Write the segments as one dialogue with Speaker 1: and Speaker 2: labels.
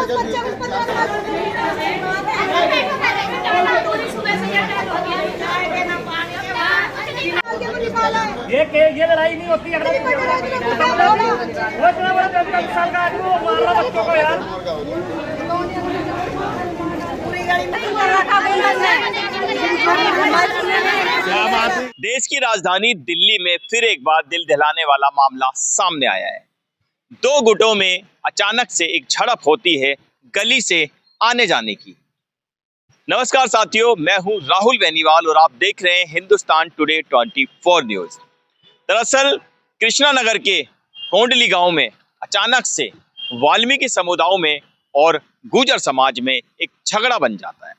Speaker 1: ये लड़ाई नहीं होती है। साल का आदमी वो मार रहा बच्चों को यार।
Speaker 2: देश की राजधानी दिल्ली में फिर एक बार दिल दहलाने वाला मामला सामने आया है। दो गुटों में अचानक से एक झड़प होती है गली से आने जाने की। नमस्कार साथियों, मैं हूं राहुल बेनीवाल और आप देख रहे हैं हिंदुस्तान टुडे 24 न्यूज। दरअसल कृष्णा नगर के कोंडली गांव में अचानक से वाल्मीकि समुदायों में और गुर्जर समाज में एक झगड़ा बन जाता है।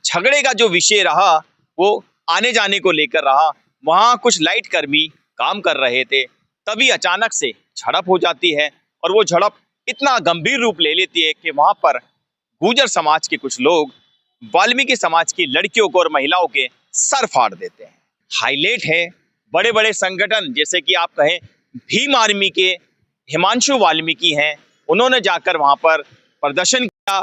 Speaker 2: झगड़े का जो विषय रहा वो आने जाने को लेकर रहा। वहां कुछ लाइट कर्मी काम कर रहे थे, तभी अचानक से झड़प हो जाती है और वो झड़प इतना गंभीर रूप ले लेती है कि वहां पर गुर्जर समाज के कुछ लोग वाल्मीकि समाज की लड़कियों को और महिलाओं के सर फाड़ देते हैं। हाईलाइट है बड़े बड़े संगठन जैसे कि आप कहें भीम आर्मी के हिमांशु वाल्मीकि हैं, उन्होंने जाकर वहां पर प्रदर्शन किया।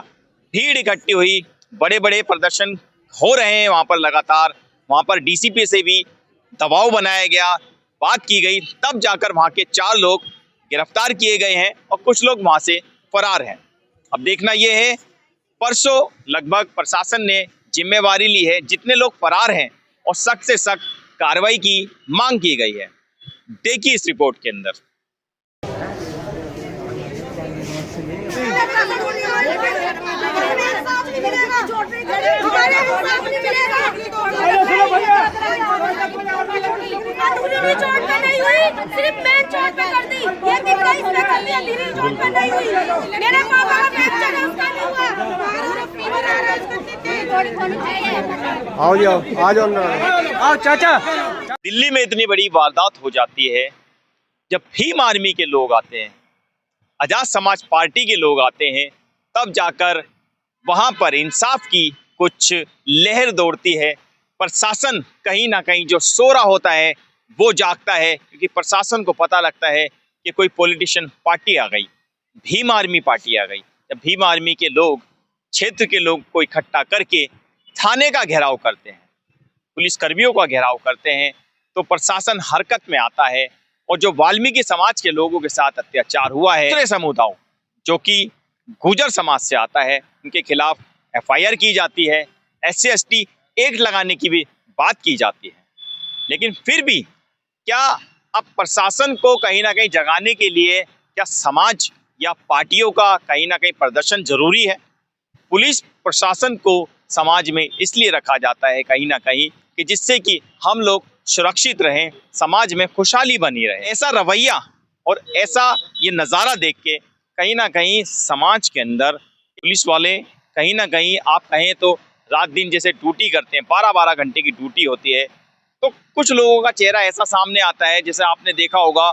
Speaker 2: भीड़ इकट्ठी हुई, बड़े बड़े प्रदर्शन हो रहे हैं वहां पर लगातार। वहां पर डीसीपी से भी दबाव बनाया गया, बात की गई, तब जाकर वहां के 4 लोग गिरफ्तार किए गए हैं और कुछ लोग वहां से फरार हैं। अब देखना यह है, परसों लगभग प्रशासन ने जिम्मेवारी ली है, जितने लोग फरार हैं और सख्त से सख्त कार्रवाई की मांग की गई है। देखिए इस रिपोर्ट के अंदर।
Speaker 3: चोट पे नहीं हुई, सिर्फ मेन चोट पे कर दी। ये दिख रहा है इसमें कर दिया, धीरे चोट पे नहीं हुई। मेरे पापा का फ्रैक्चर है, उसका नहीं हुआ। फीवर आ रहा है, उसको थोड़ी चाहिए।
Speaker 4: आओ जी, आ जाओ, आओ चाचा।
Speaker 2: दिल्ली में इतनी बड़ी वारदात हो जाती है जब भीम आर्मी के लोग आते हैं, आजाद समाज पार्टी के लोग आते हैं, तब जाकर वहां पर इंसाफ की कुछ लहर दौड़ती है। प्रशासन कहीं ना कहीं जो सो रहा होता है वो जागता है, क्योंकि प्रशासन को पता लगता है कि कोई पॉलिटिशियन पार्टी आ गई, भीम आर्मी पार्टी आ गई। जब भीम आर्मी के लोग क्षेत्र के लोग को इकट्ठा करके थाने का घेराव करते हैं, पुलिस कर्मियों का घेराव करते हैं, तो प्रशासन हरकत में आता है। और जो वाल्मीकि समाज के लोगों के साथ अत्याचार हुआ है, दूसरे समुदायों जो कि गुर्जर समाज से आता है, उनके खिलाफ FIR की जाती है, SC ST एक्ट लगाने की भी बात की जाती है। लेकिन फिर भी क्या अब प्रशासन को कहीं ना कहीं जगाने के लिए क्या समाज या पार्टियों का कहीं ना कहीं प्रदर्शन जरूरी है? पुलिस प्रशासन को समाज में इसलिए रखा जाता है कहीं ना कहीं कि जिससे कि हम लोग सुरक्षित रहें, समाज में खुशहाली बनी रहे। ऐसा रवैया और ऐसा ये नज़ारा देख के कहीं ना कहीं समाज के अंदर पुलिस वाले कहीं ना कहीं आप कहें तो रात दिन जैसे ड्यूटी करते हैं, 12-12 घंटे की ड्यूटी होती है, तो कुछ लोगों का चेहरा ऐसा सामने आता है जैसे आपने देखा होगा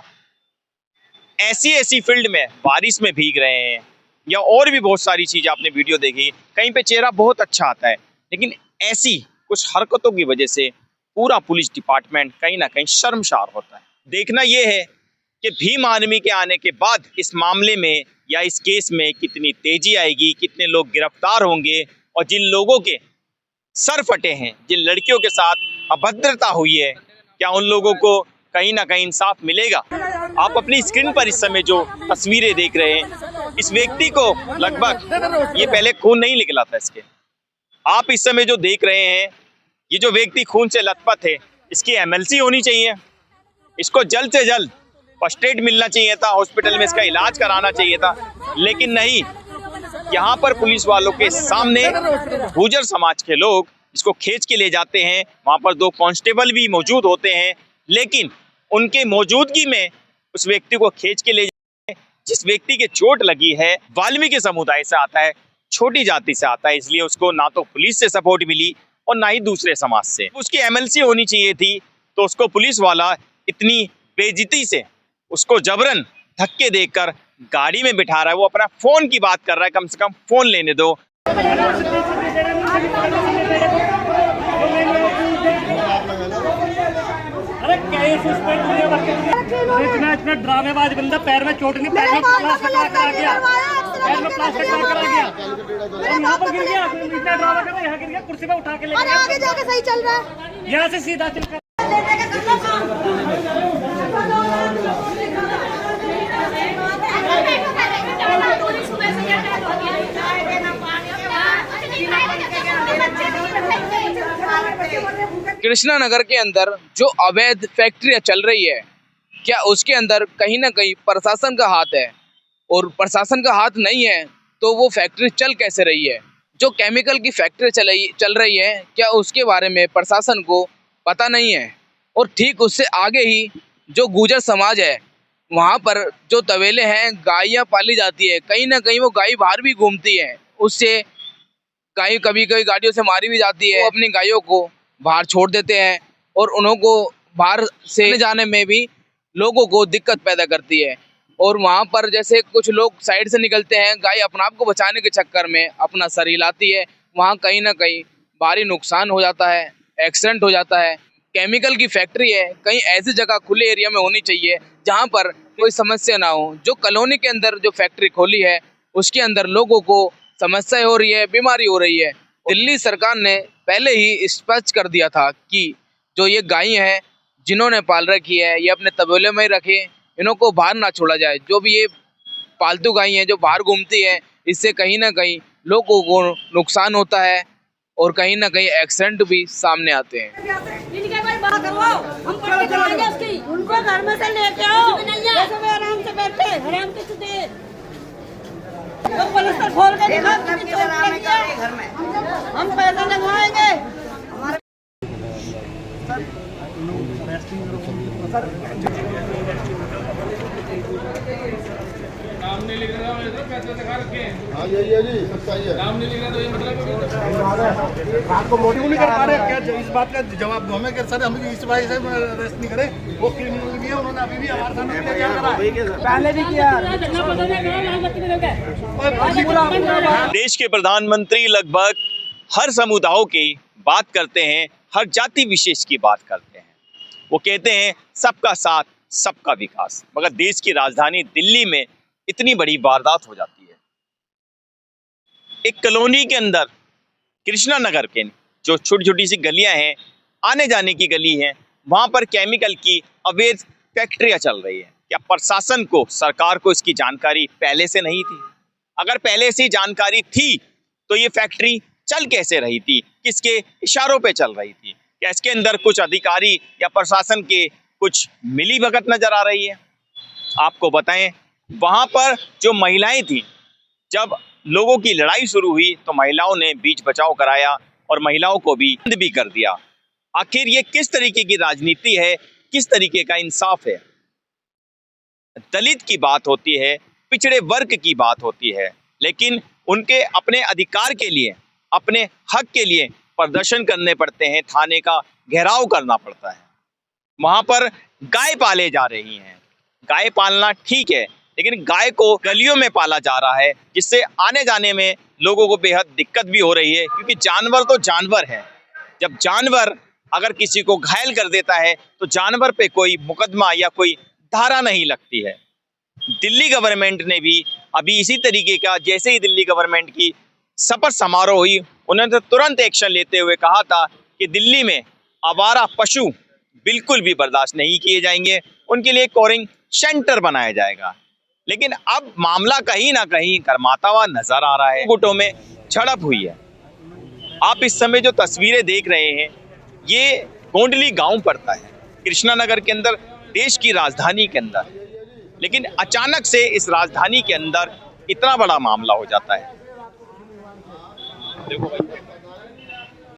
Speaker 2: ऐसी फील्ड में बारिश में भीग रहे हैं, या और भी बहुत सारी चीज़ आपने वीडियो देखी, कहीं पे चेहरा बहुत अच्छा आता है, लेकिन ऐसी कुछ हरकतों की वजह से पूरा पुलिस डिपार्टमेंट कहीं ना कहीं शर्मसार होता है। देखना यह है कि भीम आर्मी के आने के बाद इस मामले में या इस केस में कितनी तेजी आएगी, कितने लोग गिरफ्तार होंगे, और जिन लोगों के सर फटे हैं, जिन लड़कियों के साथ अभद्रता हुई है, क्या उन लोगों को कहीं ना कहीं इंसाफ मिलेगा? आप अपनी स्क्रीन पर इस समय जो तस्वीरें देख रहे हैं, इस व्यक्ति को लगभग ये पहले खून नहीं निकला था इसके। आप इस समय जो देख रहे हैं, ये जो व्यक्ति खून से लथपथ है, इसकी MLC होनी चाहिए, इसको जल्द से जल्द फर्स्ट एड मिलना चाहिए था, हॉस्पिटल में इसका इलाज कराना चाहिए था, लेकिन नहीं। यहाँ पर पुलिस वालों के सामने गुर्जर समाज के लोग इसको खींच के ले जाते हैं। वहाँ पर 2 कांस्टेबल भी मौजूद होते हैं, लेकिन उनके मौजूदगी में उस व्यक्ति को खींच के ले जाते हैं। जिस व्यक्ति के चोट लगी है वाल्मीकि समुदाय से आता है, छोटी जाति से आता है, इसलिए उसको ना तो पुलिस से सपोर्ट मिली और ना ही दूसरे समाज से। उसकी MLC होनी चाहिए थी, तो उसको पुलिस वाला इतनी बेइज्जती से उसको जबरन धक्के देकर गाड़ी में बिठा रहा है। वो अपना फोन की बात कर रहा है, कम से कम फोन लेने दो।
Speaker 1: अरे इतना ड्रामेबाज बंदा, पैर में चोट नहीं, पैर में पैर में प्लास्टिक लगा कर आ गया और यहाँ पर गिर गया, इतना ड्रामा कर रहा है, यहाँ गिर गया, कुर्सी पे उठा के ले
Speaker 3: और
Speaker 1: गया,
Speaker 3: आगे जाके सही चल रहा है।
Speaker 1: यहाँ से सीधा चल कर
Speaker 5: कृष्णा नगर के अंदर जो अवैध फैक्ट्रियां चल रही है, क्या उसके अंदर कहीं ना कहीं प्रशासन का हाथ है? और प्रशासन का हाथ नहीं है तो वो फैक्ट्री चल कैसे रही है? जो केमिकल की फैक्ट्री चल रही है, क्या उसके बारे में प्रशासन को पता नहीं है? और ठीक उससे आगे ही जो गुर्जर समाज है, वहाँ पर जो तबेले हैं, गायें पाली जाती है, कहीं ना कहीं वो गाय बाहर भी घूमती है, उससे गाय कभी कभी गाड़ियों से मारी भी जाती है। वो अपनी गायों को बाहर छोड़ देते हैं और उन्हों को बाहर से जाने में भी लोगों को दिक्कत पैदा करती है। और वहाँ पर जैसे कुछ लोग साइड से निकलते हैं, गाय अपने आप को बचाने के चक्कर में अपना सर हिलाती है, वहाँ कहीं ना कहीं भारी नुकसान हो जाता है, एक्सीडेंट हो जाता है। केमिकल की फैक्ट्री है, कहीं ऐसी जगह खुले एरिया में होनी चाहिए जहाँ पर कोई समस्या ना हो। जो कॉलोनी के अंदर जो फैक्ट्री खोली है, उसके अंदर लोगों को समस्या हो रही है, बीमारी हो रही है। दिल्ली सरकार ने पहले ही स्पष्ट कर दिया था कि जो ये गाय हैं जिन्होंने पाल रखी है, ये अपने तबेले में ही रखें, इन्हों को बाहर ना छोड़ा जाए। जो भी ये पालतू गाय हैं जो बाहर घूमती है, इससे कहीं ना कहीं लोगों को नुकसान होता है और कहीं ना कहीं एक्सीडेंट भी सामने आते हैं।
Speaker 3: उनको घर में से लेके आओ, आराम से बैठे, आराम से तो पुलिस को खोल के दिखा, घर में हम पैसा लगवाएंगे।
Speaker 6: नाम नहीं लिख रहा है, पैसे दिखा रखे हैं।
Speaker 7: हाँ यही है जी, सच्चाई है।
Speaker 6: नाम नहीं लिख रहा तो ये मतलब
Speaker 7: बात को मोटिव नहीं कर पा रहे, क्या इस बात का जवाब दो हमें कि सर हम इस वजह से अरेस्ट नहीं करें, वो क्रिमिनल भी है, उन्होंने अभी भी हमारे सामने क्या करा,
Speaker 4: पहले भी किया।
Speaker 2: देश के प्रधानमंत्री लगभग हर समुदायों की बात करते हैं, हर जाति विशेष की बात करते हैं। वो कहते हैं सबका साथ सबका विकास, मगर देश की राजधानी दिल्ली में इतनी बड़ी वारदात हो जाती है। एक कॉलोनी के अंदर, कृष्णा नगर के जो छोटी छोटी सी गलियां हैं, आने जाने की गली हैं, वहां पर केमिकल की अवैध फैक्ट्रियां चल रही है। क्या प्रशासन को, सरकार को इसकी जानकारी पहले से नहीं थी? अगर पहले से जानकारी थी तो ये फैक्ट्री चल कैसे रही थी? किसके इशारों पे चल रही थी? क्या इसके अंदर कुछ अधिकारी या प्रशासन के कुछ मिली भगत नजर आ रही है? आपको बताएं, वहां पर जो महिलाएं थी, जब लोगों की लड़ाई शुरू हुई तो महिलाओं ने बीच बचाव कराया और महिलाओं को भी बंद भी कर दिया। आखिर ये किस तरीके की राजनीति है, किस तरीके का इंसाफ है? दलित की बात होती है, पिछड़े वर्ग की बात होती है, लेकिन उनके अपने अधिकार के लिए, अपने हक के लिए प्रदर्शन करने पड़ते हैं, थाने का घेराव करना पड़ता है। वहां पर गाय पाले जा रही हैं। गाय पालना ठीक है, लेकिन गाय को गलियों में पाला जा रहा है, जिससे आने जाने में लोगों को बेहद दिक्कत भी हो रही है, क्योंकि जानवर तो जानवर है। जब जानवर अगर किसी को घायल कर देता है तो जानवर पे कोई मुकदमा या कोई धारा नहीं लगती है। दिल्ली गवर्नमेंट ने भी अभी इसी तरीके का, जैसे ही दिल्ली गवर्नमेंट की शपथ समारोह हुई, उन्होंने तुरंत एक्शन लेते हुए कहा था कि दिल्ली में आवारा पशु बिल्कुल भी बर्दाश्त नहीं किए जाएंगे, उनके लिए कोरिंग सेंटर बनाया जाएगा। लेकिन अब मामला कहीं ना कहीं गरमाता हुआ नजर आ रहा है। गुटों में झड़प हुई है। आप इस समय जो तस्वीरें देख रहे हैं, ये गोंडली गांव पड़ता है कृष्णा नगर के अंदर, देश की राजधानी के अंदर। लेकिन अचानक से इस राजधानी के अंदर इतना बड़ा मामला हो जाता है। देखो भाई।